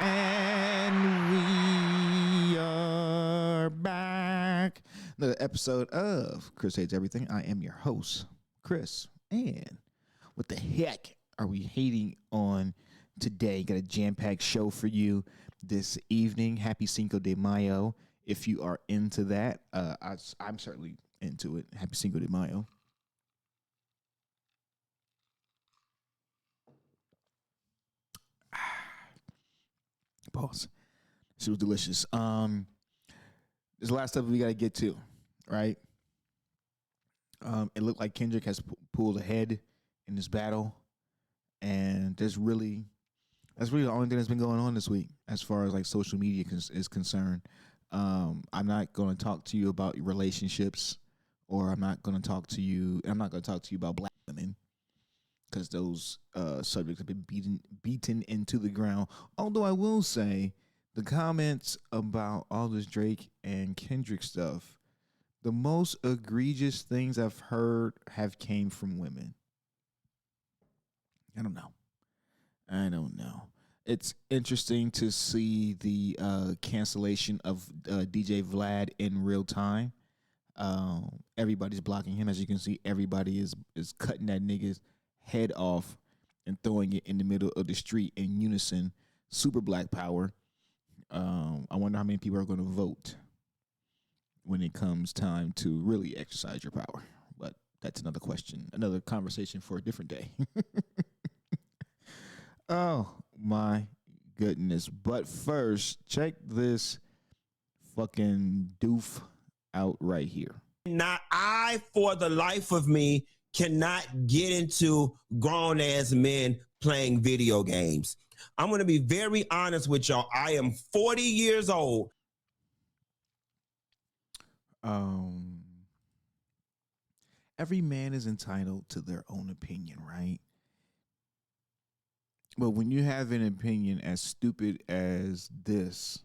And we are back. Another episode of Chris Hates Everything. I am your host, Chris. And what the heck are we hating on today? Got a jam-packed show for you this evening. Happy Cinco de Mayo. If you are into that, I'm certainly into it. Happy Cinco de Mayo. Pause. She was delicious. There's a lot of stuff we got to get to, right? It looked like Kendrick has pulled ahead in this battle, and that's really the only thing that's been going on this week as far as like social media is concerned. I'm not going to talk to you about your relationships, or I'm not going to talk to you about black women, because those subjects have been beaten into the ground. Although I will say, the comments about all this Drake and Kendrick stuff, the most egregious things I've heard have came from women. I don't know. It's interesting to see the cancellation of DJ Vlad in real time. Everybody's blocking him. As you can see, everybody is cutting that nigga's head off and throwing it in the middle of the street in unison. Super black power. I wonder how many people are going to vote when it comes time to really exercise your power. But that's another question, another conversation for a different day. Oh my goodness. But first, check this fucking doof out right here. I, for the life of me, cannot get into grown-ass men playing video games. I'm going to be very honest with y'all. I am 40 years old. Every man is entitled to their own opinion, right? But when you have an opinion as stupid as this,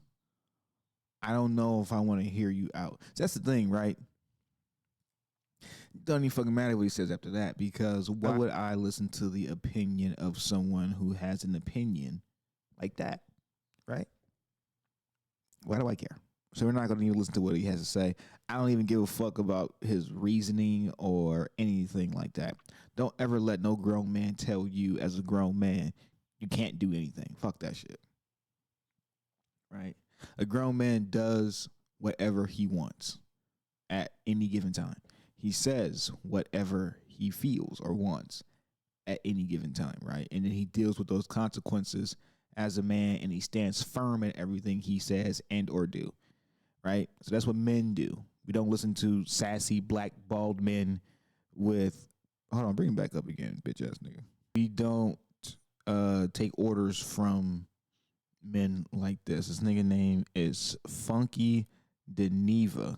I don't know if I want to hear you out. That's the thing, right? Doesn't even fucking matter what he says after that, because why would I listen to the opinion of someone who has an opinion like that, right? Why do I care? So we're not going to even listen to what he has to say. I don't even give a fuck about his reasoning or anything like that. Don't ever let no grown man tell you as a grown man you can't do anything. Fuck that shit, right? A grown man does whatever he wants at any given time. He says whatever he feels or wants at any given time, right? And then he deals with those consequences as a man, and he stands firm in everything he says and or do, right? So that's what men do. We don't listen to sassy black bald men with, hold on, bring him back up again, bitch ass nigga. We don't take orders from men like this. This nigga name is Funky Deneva,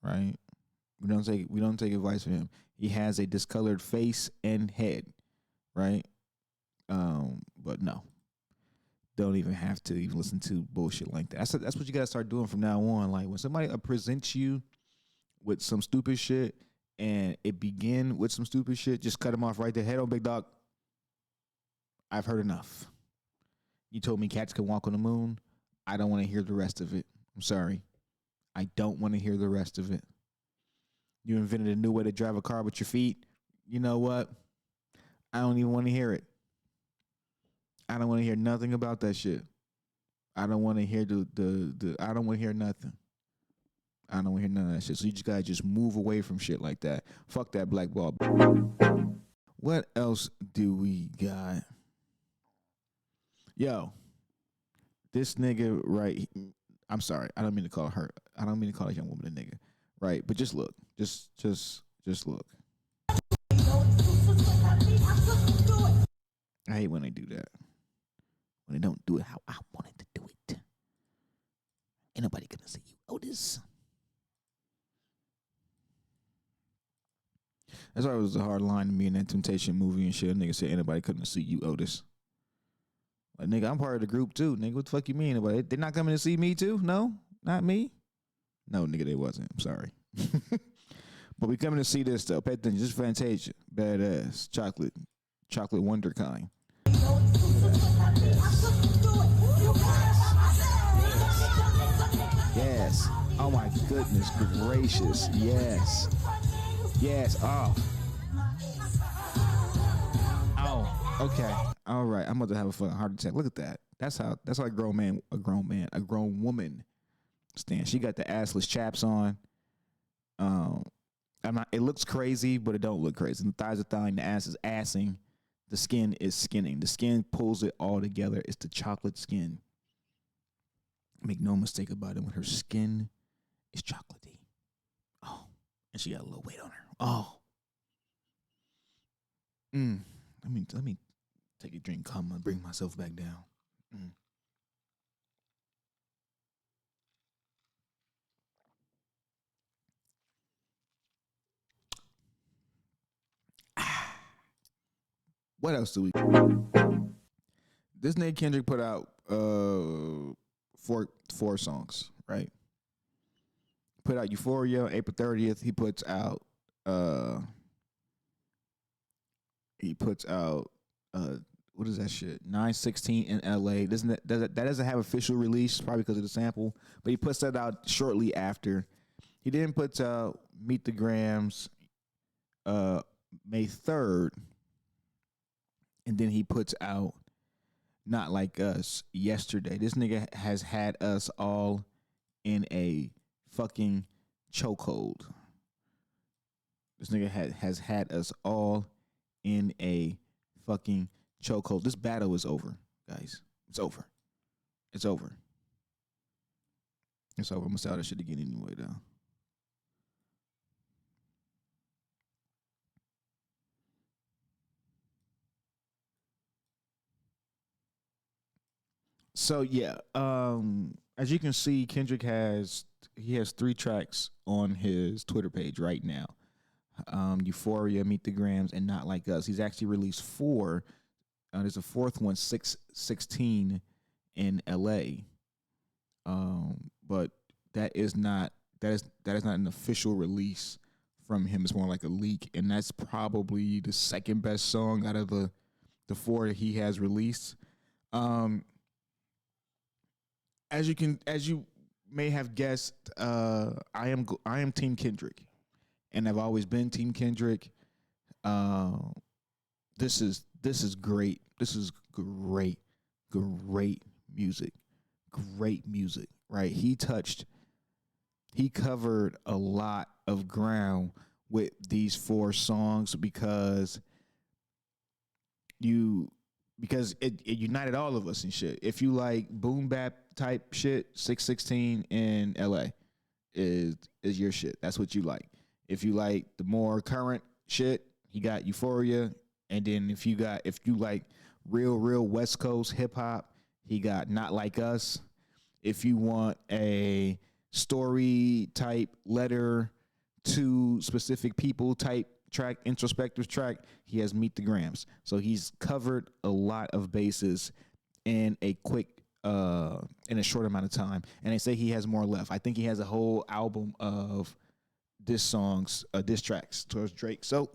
right? We don't take advice from him. He has a discolored face and head, right? But no, don't even have to even listen to bullshit like that. That's what you gotta start doing from now on. Like when somebody presents you with some stupid shit and it begin with some stupid shit, just cut him off right there. Head on, big dog. I've heard enough. You told me cats can walk on the moon. I don't want to hear the rest of it. I'm sorry. I don't want to hear the rest of it. You invented a new way to drive a car with your feet. You know what? I don't even want to hear it. I don't want to hear nothing about that shit. I don't want to hear I don't want to hear nothing. I don't want to hear none of that shit. So you just gotta just move away from shit like that. Fuck that black ball. What else do we got? Yo, this nigga, right? I'm sorry. I don't mean to call her. I don't mean to call a young woman a nigga, right? But just look. Just look. I hate when they do that. When they don't do it how I wanted to do it. Ain't nobody gonna see you, Otis. That's why it was a hard line to me in that Temptation movie and shit. A nigga said anybody couldn't see you, Otis. Like, nigga, I'm part of the group too. Nigga, what the fuck you mean? They're not coming to see me too? No? Not me? No, nigga, they wasn't. I'm sorry. But we coming to see this though. Pay attention. Just Fantasia. Badass. Chocolate wonder kind. Oh my goodness gracious. Yes. Yes. Oh. Oh. Okay. All right. I'm about to have a fucking heart attack. Look at that. That's how a grown woman stands. She got the assless chaps on. It looks crazy, but it don't look crazy. The thighs are thawing, the ass is assing, the skin is skinning. The skin pulls it all together. It's the chocolate skin. Make no mistake about it. When her skin is chocolatey. Oh, and she got a little weight on her. Oh. Let me take a drink. Come on, bring myself back down. What else do we? This nigga Kendrick put out four songs, right? Put out Euphoria on April 30th. He puts out what is that shit? 916 in LA. That doesn't have official release, probably because of the sample, but he puts that out shortly after. He then puts out Meet the Grams May 3rd. And then he puts out Not Like Us yesterday. This nigga has had us all in a fucking chokehold. This nigga has had us all in a fucking chokehold. This battle is over, guys. It's over. It's over. It's over. I'm gonna say all that shit again anyway, though. So yeah, as you can see, Kendrick has 3 tracks on his Twitter page right now. Euphoria, Meet the Grams, and Not Like Us. He's actually released 4. There's a 4th one, 616 in LA. But that is not an official release from him. It's more like a leak, and that's probably the second best song out of the 4 that he has released. As you may have guessed, I am Team Kendrick, and I've always been Team Kendrick. This is great. This is great music. Great music, right? He covered a lot of ground with these 4 songs because it united all of us and shit. If you like boom bap type shit, 616 in LA is your shit. That's what you like. If you like the more current shit, he got Euphoria. And then if you like real West Coast hip hop, he got Not Like Us. If you want a story type letter to specific people type track, introspective track, he has Meet the Grams. So he's covered a lot of bases in a short amount of time. And they say he has more left. I think he has a whole album of diss tracks towards Drake. So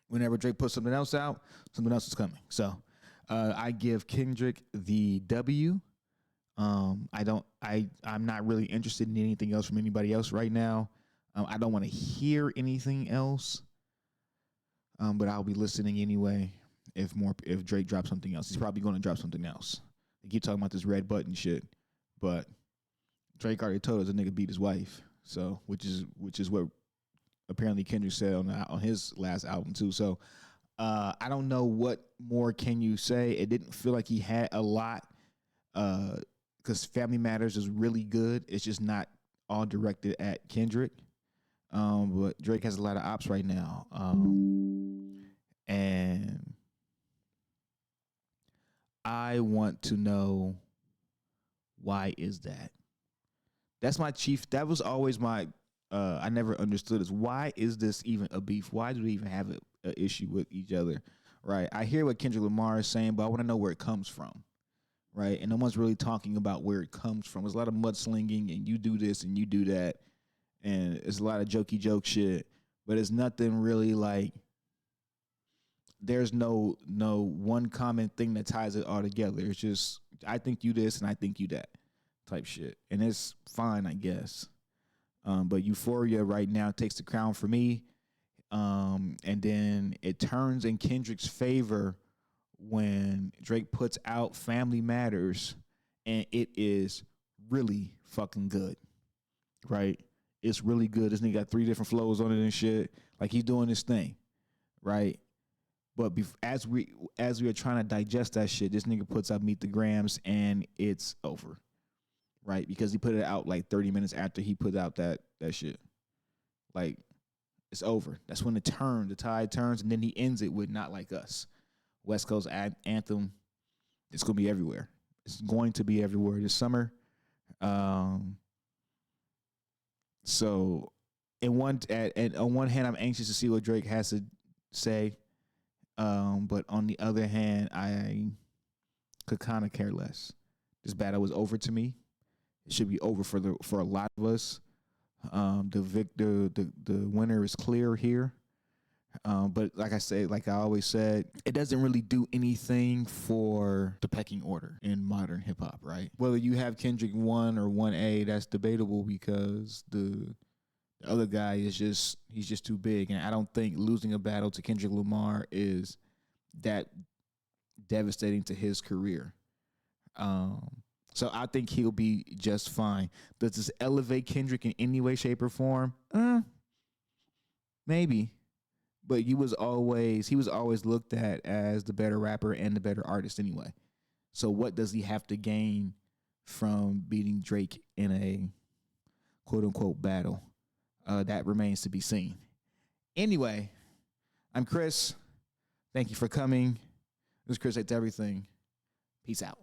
whenever Drake puts something else out, something else is coming. So I give Kendrick the W. I'm not really interested in anything else from anybody else right now. I don't want to hear anything else. But I'll be listening anyway. If Drake drops something else, he's probably going to drop something else. They keep talking about this red button shit, but Drake already told us the nigga beat his wife. So which is what apparently Kendrick said on his last album too. So I don't know what more can you say. It didn't feel like he had a lot because Family Matters is really good. It's just not all directed at Kendrick. But Drake has a lot of ops right now. And I want to know, why is that? That was always my, I never understood this. Why is this even a beef? Why do we even have an issue with each other? Right. I hear what Kendrick Lamar is saying, but I want to know where it comes from. Right. And no one's really talking about where it comes from. There's a lot of mudslinging and you do this and you do that. And it's a lot of jokey joke shit, but it's nothing really like, there's no one common thing that ties it all together. It's just, I think you this and I think you that type shit. And it's fine, I guess. But Euphoria right now takes the crown for me. And then it turns in Kendrick's favor when Drake puts out Family Matters, and it is really fucking good, right? It's really good. This nigga got 3 different flows on it and shit. Like, he's doing his thing, right? But as we are trying to digest that shit, this nigga puts out Meet the Grams, and it's over, right? Because he put it out like 30 minutes after he put out that shit. Like, it's over. That's when the tide turns, and then he ends it with Not Like Us. West Coast anthem. It's going to be everywhere. It's going to be everywhere this summer. So, on one hand, I'm anxious to see what Drake has to say. But on the other hand, I could kind of care less. This battle was over to me. It should be over for a lot of us. The winner is clear here. But like I always said, it doesn't really do anything for the pecking order in modern hip hop, right? Whether you have Kendrick 1 or 1A, that's debatable because the other guy he's just too big. And I don't think losing a battle to Kendrick Lamar is that devastating to his career. So I think he'll be just fine. Does this elevate Kendrick in any way, shape, or form? Maybe. But he was always looked at as the better rapper and the better artist anyway. So what does he have to gain from beating Drake in a quote unquote battle? That remains to be seen. Anyway, I'm Chris. Thank you for coming. This is Chris Hates Everything. Peace out.